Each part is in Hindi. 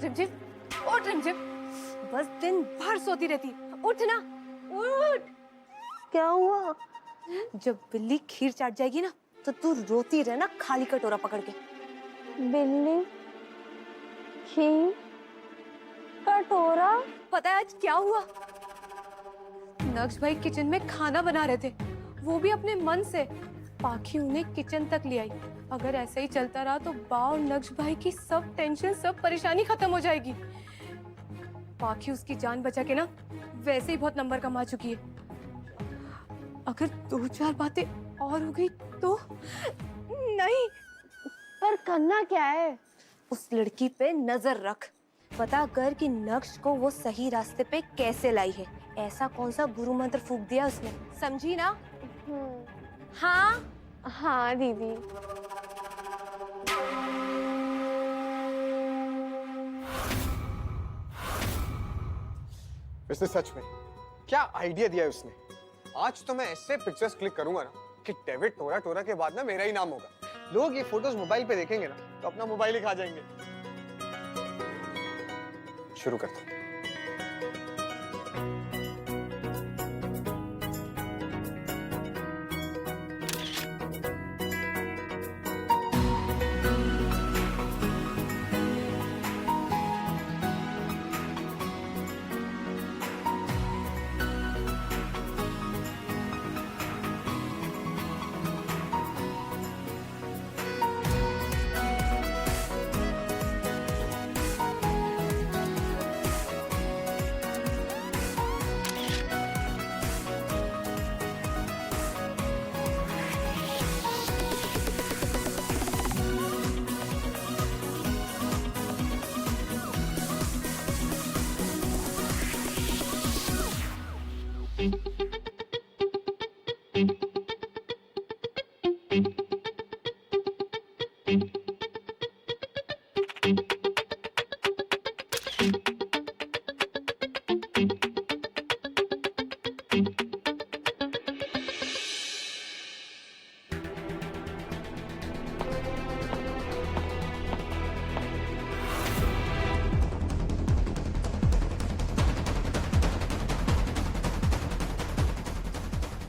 रिमझिम, उठ रिमझिम, बस दिन भर सोती रहती। उठ ना, उठ। क्या हुआ? जब बिल्ली खीर चाट जाएगी ना तो तू रोती रहना खाली कटोरा पकड़ के। बिल्ली खीर कटोरा? पता है आज क्या हुआ? नक्श भाई किचन में खाना बना रहे थे, वो भी अपने मन से। पाखी उन्हें किचन तक ले आई। अगर ऐसे ही चलता रहा तो बा और नक्श भाई की सब टेंशन, सब परेशानी खत्म हो जाएगी। पाखी उसकी जान बचा के ना वैसे ही बहुत नंबर कमा चुकी है। अगर 2-4 बातें और हो गई तो नहीं। पर करना क्या है? उस लड़की पे नजर रख, पता कर कि नक्श को वो सही रास्ते पे कैसे लाई है। ऐसा कौन सा गुरु मंत्र फूंक दिया उसने, समझी ना? हाँ हाँ दीदी। वैसे सच में क्या आइडिया दिया है उसने। आज तो मैं ऐसे पिक्चर्स क्लिक करूंगा ना कि डेविड टोरा टोरा के बाद ना मेरा ही नाम होगा। लोग ये फोटोज मोबाइल पे देखेंगे ना तो अपना मोबाइल ही खा जाएंगे। शुरू करता हूं।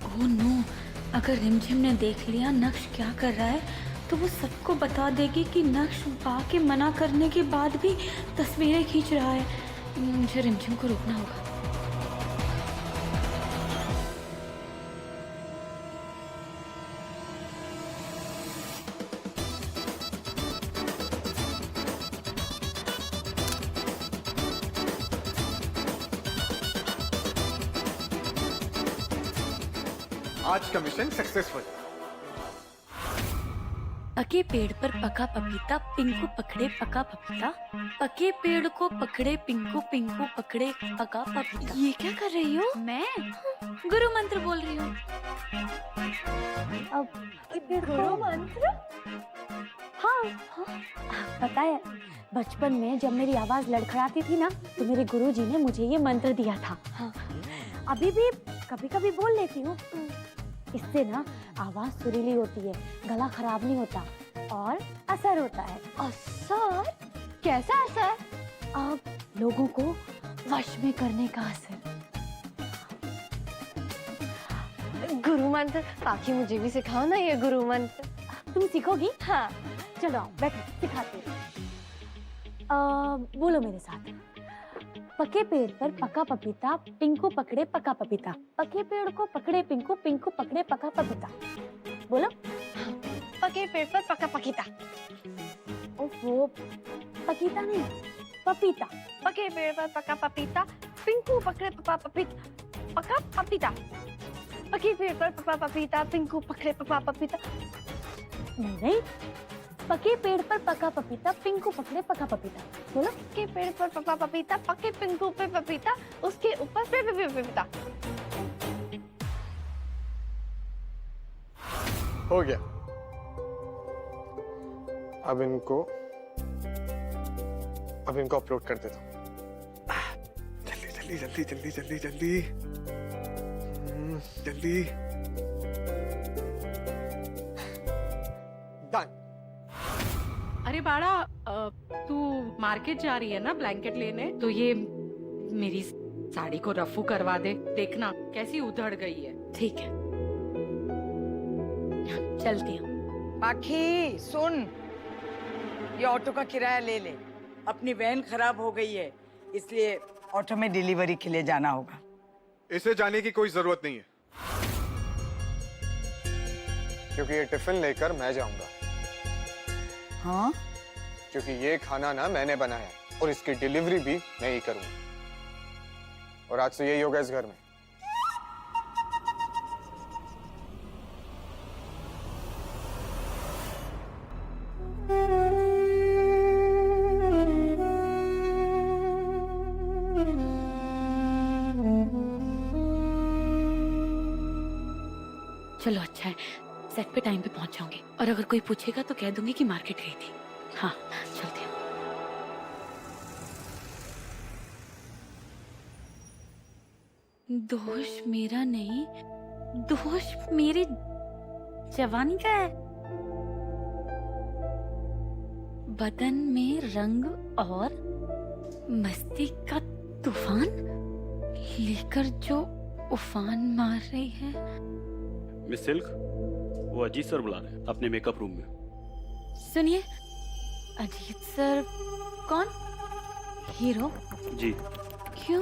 ओह नो, अगर रिमझिम ने देख लिया नक्श क्या कर रहा है तो वो सबको बता देगी कि नक्श बा के मना करने के बाद भी तस्वीरें खींच रहा है। मुझे रिमझिम को रोकना होगा। आज का मिशन सक्सेसफुल। पके पेड़ पर पका पपीता, पिंकू पकड़े पका पपीता। पके पेड़ को पकड़े पिंकू, पिंकू पकड़े पका पपीता। ये क्या कर रही हो? मैं गुरु मंत्र बोल रही हूँ। अब गुरु मंत्र? हाँ, पता है बचपन में जब मेरी आवाज लड़खड़ाती थी ना तो मेरे गुरुजी ने मुझे ये मंत्र दिया था। हाँ। अभी भी कभी कभी बोल लेती हूँ। इससे ना आवाज सुरीली होती है, गला खराब नहीं होता और असर होता है। असर? कैसा असर? अब लोगों को वश में करने का असर। गुरु मंत्र? पाखी मुझे भी सिखाओ ना ये गुरु मंत्र। तुम सीखोगी? हाँ। चलो आओ बैठो, सिखाती हूँ। बोलो मेरे साथ। पके पेड़ पर पका पपीता, पिंकू पकड़े पका पपीता। पके पेड़ को पकड़े पिंकू, पिंकू पकड़े पका पपीता। बोलो। पके पेड़ पर पका पपीता। ओहो, पपीता नहीं, पपीता। पके पेड़ पर पका पपीता, पिंकू पकड़े पका पपीता, पका पपीता। पके पेड़ पर पका पपीता, पिंकू पकड़े पका पपीता। नहीं, पके पेड़ पर पका पपीता, पिंकू पकड़े पका पपीता। बोलो। पके पेड़ पर पका पपीता, पके पिंकू पे पपीता, उसके ऊपर पे पपीता। हो गया। अब इनको अपलोड कर देता हूँ। जल्दी जल्दी जल्दी जल्दी जल्दी जल्दी। डन। अरे बाड़ा, तू मार्केट जा रही है ना ब्लैंकेट लेने, तो ये मेरी साड़ी को रफू करवा दे। देखना कैसी उधड़ गई है। ठीक है, चलती हूँ। पाखी सुन, ये ऑटो का किराया ले ले। अपनी वैन खराब हो गई है, इसलिए ऑटो में डिलीवरी के लिए जाना होगा। इसे जाने की कोई जरूरत नहीं है, क्योंकि ये टिफिन लेकर मैं जाऊंगा। हाँ, क्योंकि ये खाना ना मैंने बनाया है और इसकी डिलीवरी भी मैं ही करूंगा। और आज से यही होगा इस घर में। चलो अच्छा है, सेट पे टाइम पे पहुंच जाऊंगी। और अगर कोई पूछेगा तो कह दूंगी कि मार्केट गई थी। हाँ, चलती हूँ। दोष मेरा नहीं, दोष मेरी जवानी का है। बदन में रंग और मस्ती का तूफान लेकर जो उफान मार रही है। मिस सिल्क, वो अजीत सर बुला रहे हैं अपने मेकअप रूम में। सुनिए, अजीत सर कौन? हीरो? जी। क्यों?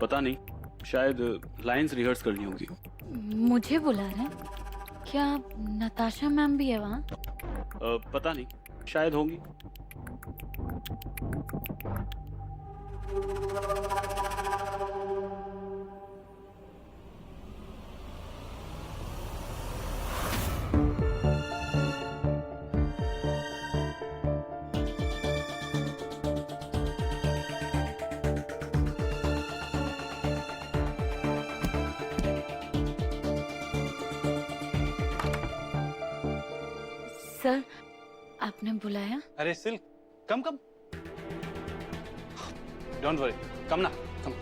पता नहीं, शायद लाइंस रिहर्स करनी होगी। मुझे बुला रहे हैं? क्या नताशा मैम भी है वहाँ? पता नहीं, शायद होंगी। सर, आपने बुलाया? अरे silk, come come, don't worry, come no, come.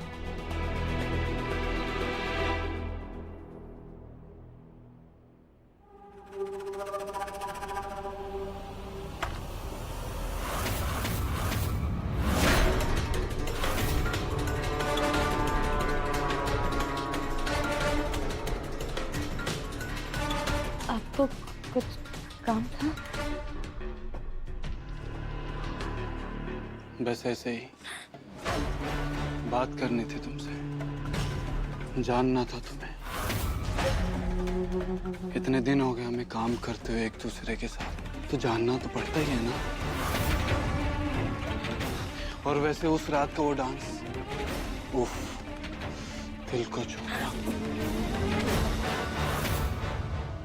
आपको कुछ काम था? बस ऐसे ही बात करनी थी तुमसे, जानना था तुम्हें। इतने दिन हो गए हमें काम करते हुए एक दूसरे के साथ, तो जानना तो पड़ता ही है ना। और वैसे उस रात का वो डांस, उफ, दिल को छू गया।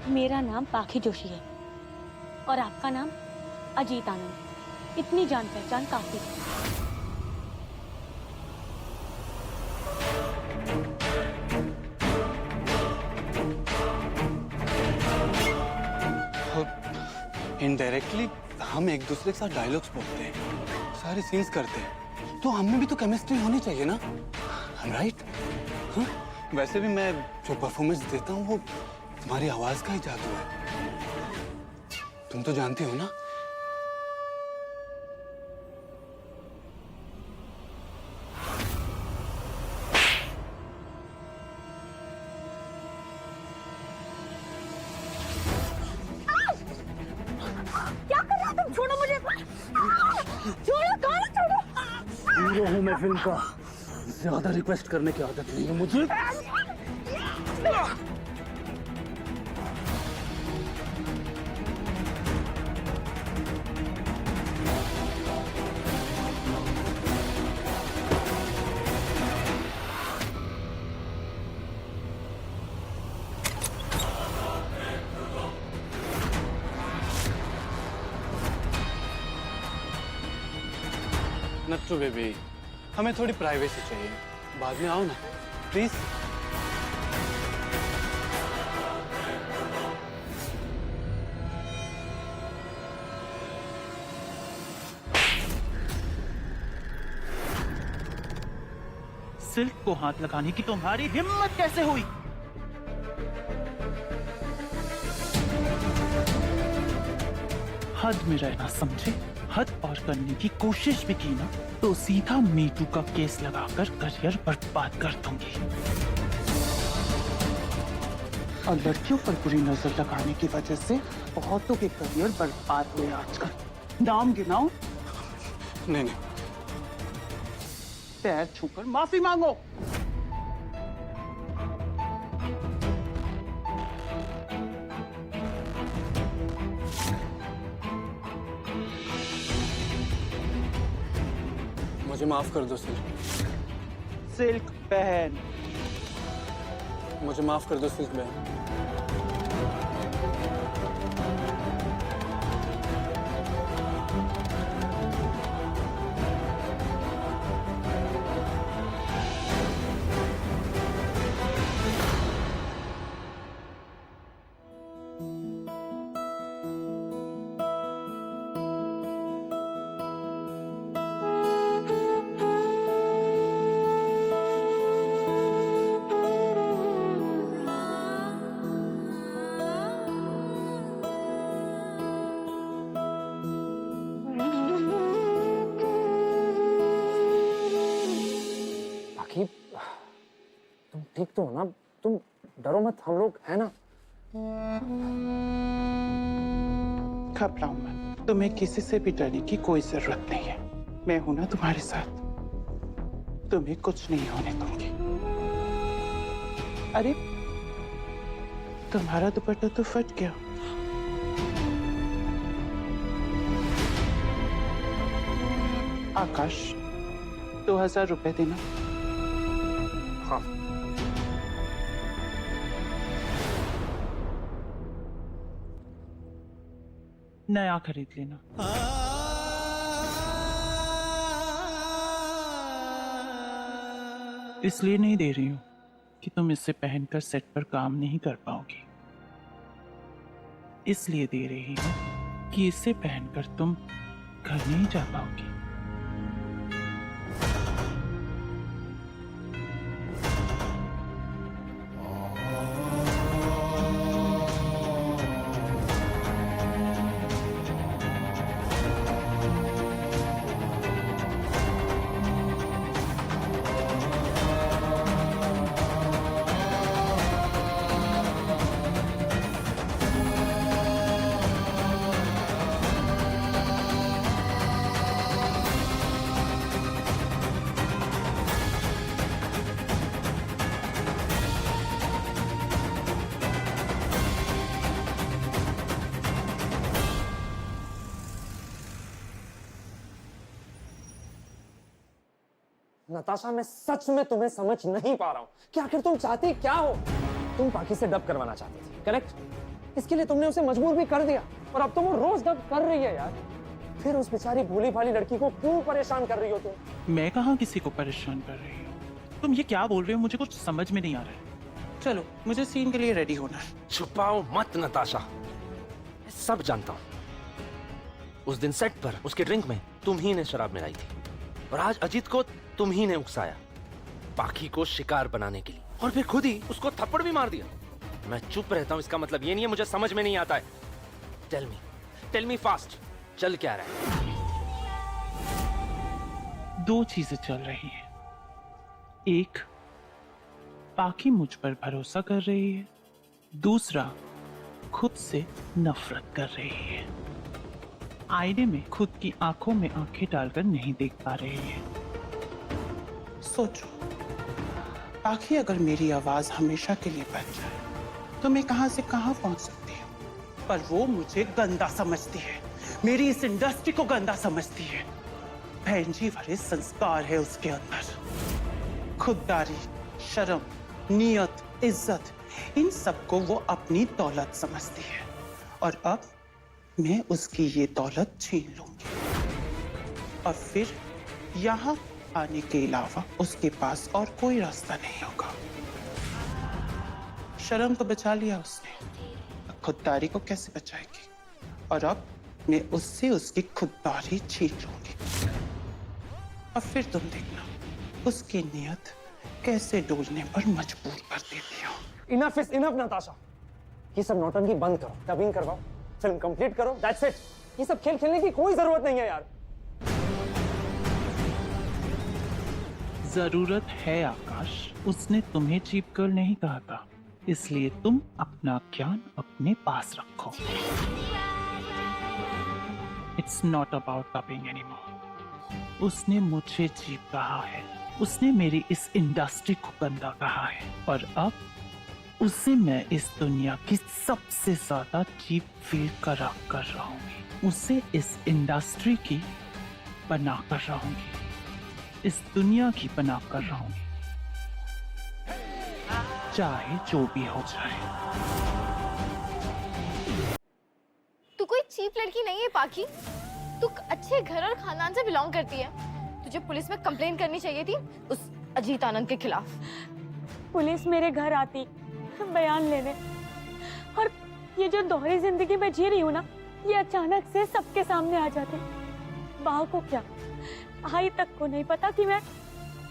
मेरा नाम पाखी जोशी है और आपका नाम अजीत आनंद। इतनी जान पहचान काफी है। इनडायरेक्टली हम एक दूसरे के साथ डायलॉग्स बोलते हैं, सारे सीन्स करते हैं, तो हम में भी तो केमिस्ट्री होनी चाहिए ना, राइट? हाँ? वैसे भी मैं जो परफॉर्मेंस देता हूँ वो तुम्हारी आवाज का ही जादू है, तुम तो जानती हो ना। क्या कर रहे हो तुम? छोड़ो मुझे, छोड़ो, कौन छोड़ो? हीरो हूँ मैं फिल्म का, ज्यादा रिक्वेस्ट करने की आदत नहीं है मुझे। नट्टू बेबी, हमें थोड़ी प्राइवेसी चाहिए, बाद में आओ ना प्लीज। सिल्क को हाथ लगाने की तुम्हारी हिम्मत कैसे हुई? हद में रहना समझे। हद पार करने की कोशिश भी की ना तो सीधा मीटू का केस लगाकर करियर बर्बाद कर दूंगी। और लड़कियों पर बुरी नजर लगाने की वजह से बहुतों के करियर बर्बाद हुए आजकल। नाम गिनाओ। नहीं नहीं, पैर छूकर माफी मांगो। मुझे माफ कर दो सिल्क। सिल्क बहन। मुझे माफ कर दो सिल्क बहन। बाकी तुम ठीक तो हो ना? तुम डरो मत, हम लोग है ना। घबराओ मत, तुम्हें किसी से भी डरने की कोई जरूरत नहीं है। मैं हूं ना तुम्हारे साथ, तुम्हें कुछ नहीं होने दूंगी। अरे तुम्हारा दुपट्टा तो फट गया। आकाश 2000 रुपए देना। हाँ। नया खरीद लेना। इसलिए नहीं दे रही हूं कि तुम इसे पहनकर सेट पर काम नहीं कर पाओगी। इसलिए दे रही हूं कि इसे पहनकर तुम घर नहीं जा पाओगी। नताशा, मैं सच में तुम्हें समझ नहीं पा रहा हूँ कि आखिर तुम चाहती क्या हो। तुम पाखी से डब करवाना चाहती थी, करेक्ट? इसके लिए तुमने उसे मजबूर भी कर दिया और अब तो वो रोज डब कर रही है यार। फिर उस बेचारी भोली भाली लड़की को क्यों परेशान कर रही हो तुम? मैं कहाँ किसी को परेशान कर रही हूँ। तुम ये क्या बोल रहे हो, मुझे कुछ समझ में नहीं आ रहा है। चलो मुझे सीन के लिए रेडी होना है। छुपाओ मत नताशा, मैं सब जानता हूँ। उस दिन सेट पर उसके ड्रिंक में तुम ही ने शराब मिलाई थी और आज अजीत को तुम ही ने उकसाया पाखी को शिकार बनाने के लिए, और फिर खुद ही उसको थप्पड़ भी मार दिया। मैं चुप रहता हूँ इसका मतलब ये नहीं है मुझे समझ में नहीं आता है। टेल मी फास्ट, चल क्या रहा है? दो चीजें चल रही हैं। एक, पाखी मुझ पर भरोसा कर रही है। दूसरा, खुद से नफरत कर रही है। आईने में खुद की आंखों में आंखें डालकर नहीं देख पा रही है। सोचो, पाखी अगर मेरी आवाज हमेशा के लिए बच जाए तो मैं कहां से कहां पहुंच सकती हूँ। पर वो मुझे गंदा समझती है, मेरी इस इंडस्ट्री को गंदा समझती है। बहन जी भरे संस्कार है उसके अंदर। खुददारी, शर्म, नियत, इज्जत, इन सबको वो अपनी दौलत समझती है। और अब मैं उसकी ये दौलत छीन लूंगी और फिर यहाँ आने के अलावा उसके पास और कोई रास्ता नहीं होगा। शर्म तो बचा लिया उसने, खुददारी को कैसे बचाएगी? और अब मैं उससे उसकी खुददारी छीन लूंगी और फिर तुम देखना उसकी नियत कैसे डोलने पर मजबूर कर देती हो। इनफ इज इनफ नताशा, ये सब नौटंकी बंद करो, डबिंग करवाओ, फिल्म कंप्लीट करो, दैट्स इट। ये सब खेल खेलने की कोई जरूरत नहीं है यार। जरूरत है आकाश, उसने तुम्हें चीप गर्ल नहीं कहा था, इसलिए तुम अपना ज्ञान अपने पास रखो। It's not about topping anymore. उसने मुझे चीप कहा है, उसने मेरी इस इंडस्ट्री को गंदा कहा है, और अब उसे मैं इस दुनिया की सबसे ज्यादा चीप फील कर रहूंगी। उसे इस इंडस्ट्री की बना कर रहूंगी, इस दुनिया की बना कर रहूंगी, चाहे जो भी हो जाए। तू कोई चीप लड़की नहीं है पाकी। तू अच्छे घर और खानदान से बिलोंग करती है। तुझे पुलिस में कंप्लेन करनी चाहिए थी उस अजीत आनंद के खिलाफ। पुलिस मेरे घर आती बयान लेने, और ये जो दोहरी जिंदगी में जी रही हूँ ना, ये अचानक से सबके सामने आ जाते। बाह को क्या, आई तक को नहीं पता कि मैं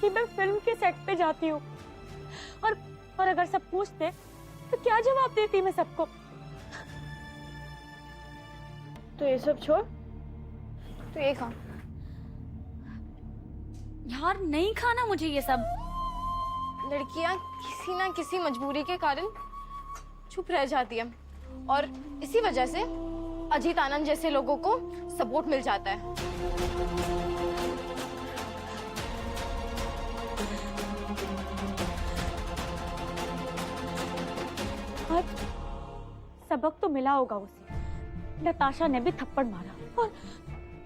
फिल्म के सेट पे जाती हूँ, और अगर सब पूछते तो क्या जवाब देती मैं सबको। तो ये सब छोड़, तो ये खा। यार नहीं खाना मुझे ये सब। लड़कियां किसी ना किसी मजबूरी के कारण चुप रह जाती है, और इसी वजह से अजीत आनंद जैसे लोगों को सपोर्ट मिल जाता है। और सबक तो मिला होगा उसे। नताशा ने भी थप्पड़ मारा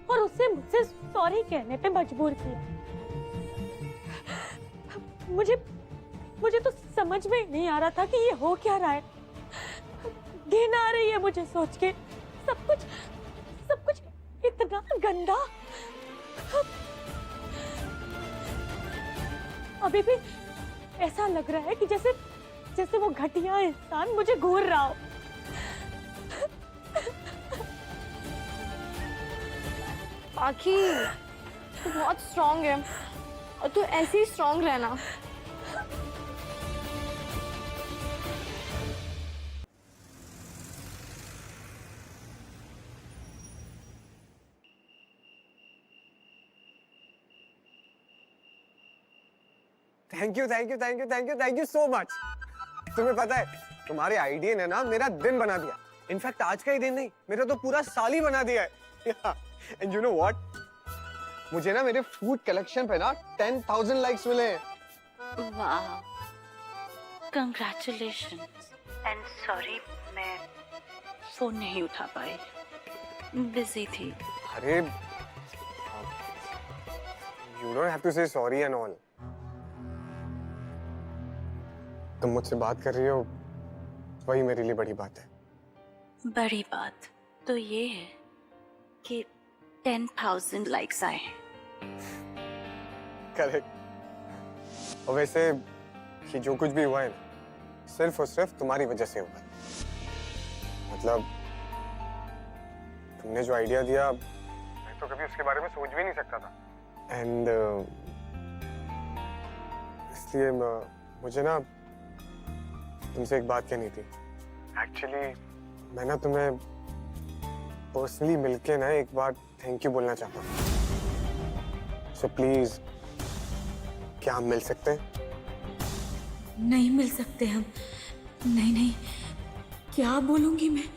और उसे मुझसे सॉरी कहने पे मजबूर किया। मुझे तो समझ में ही नहीं आ रहा था कि ये हो क्या रहा है। घिन आ रही है मुझे सोच के। सब कुछ इतना गंदा। अभी भी ऐसा लग रहा है कि जैसे वो घटिया इंसान मुझे घूर रहा हो। पाखी, तू बहुत स्ट्रांग है, और तू ऐसे ही स्ट्रांग रहना। Thank you so much. तुम्हें पता है, तुम्हारे आइडिया ने ना मेरा दिन बना दिया। इनफैक्ट आज का ही दिन नहीं, मेरा तो पूरा साल ही बना दिया है। एंड यू नो व्हाट, मुझे ना मेरे फूड कलेक्शन पे ना 10,000 लाइक्स मिले हैं। वाह, कंग्रेचुलेशन। एंड सॉरी, मैं फोन नहीं उठा पाई, बिजी थी। अरे यू डोंट हैव टू से सॉरी एंड ऑल। तुम मुझसे बात कर रही हो, वही मेरे लिए बड़ी बात है। बड़ी बात तो ये है कि 10,000 लाइक्स आए हैं। करेक्ट। और वैसे ये जो कुछ भी हुआ है ना, सिर्फ और सिर्फ तुम्हारी वजह से हुआ है। मतलब तुमने जो आइडिया दिया, मैं तो कभी उसके बारे में सोच भी नहीं सकता था। एंड इसलिए मुझे ना तुमसे एक बात कहनी थी। एक्चुअली मैं ना तुम्हें पर्सनली मिलके ना एक बार थैंक यू बोलना चाहता हूँ। सो प्लीज, क्या हम मिल सकते हैं? नहीं मिल सकते हम। नहीं, क्या बोलूंगी मैं?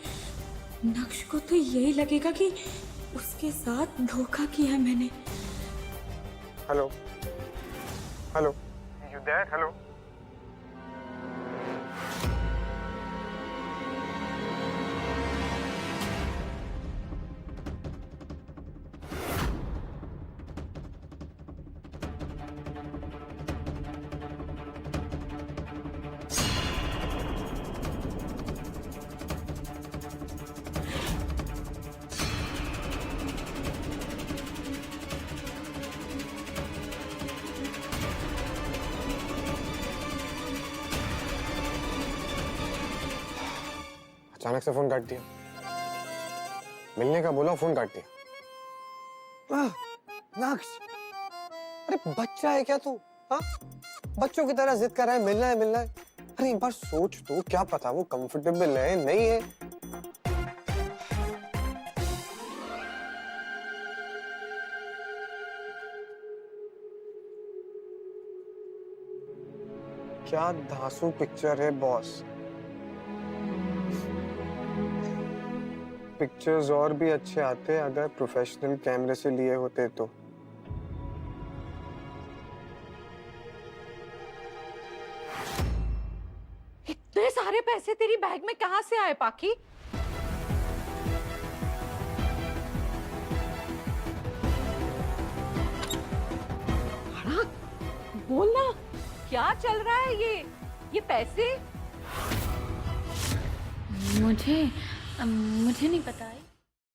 नक्श को तो यही लगेगा कि उसके साथ धोखा किया है मैंने। Hello hello, you there? Hello. अचानक से फोन काट दिया। मिलने का बोला, फोन काट दिया। नक्श, अरे बच्चा है क्या तू? हाँ, बच्चों की तरह जिद कर रहा है, मिलना है मिलना है। अरे एक बार सोच तो, क्या पता वो कंफर्टेबल है नहीं है। क्या धांसू पिक्चर है बॉस। पिक्चर्स और भी अच्छे आते अगर प्रोफेशनल कैमरे से लिए होते तो। इतने सारे पैसे तेरी बैग में कहाँ से आए पाखी? बोलना क्या चल रहा है ये पैसे? मुझे नहीं पता है।